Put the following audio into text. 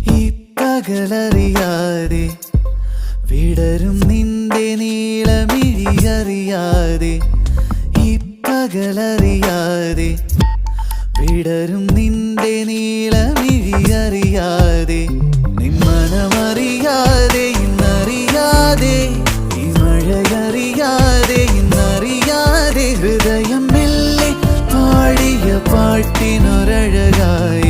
ഈ പകലറിയാതെ വിടരും നിന്റെ നീളമിഴിയറിയാതെ ഈ പകലറിയാതെ വിടരും നിന്റെ നീളമിഴിയറിയാതെ നിന്മനമറിയാതെ ഇന്നറിയാതെ ഈ മഴയറിയാതെ ഇന്നറിയാതെ ഹൃദയം മെല്ലെ പാടിയ പാട്ടിനൊരഴകായി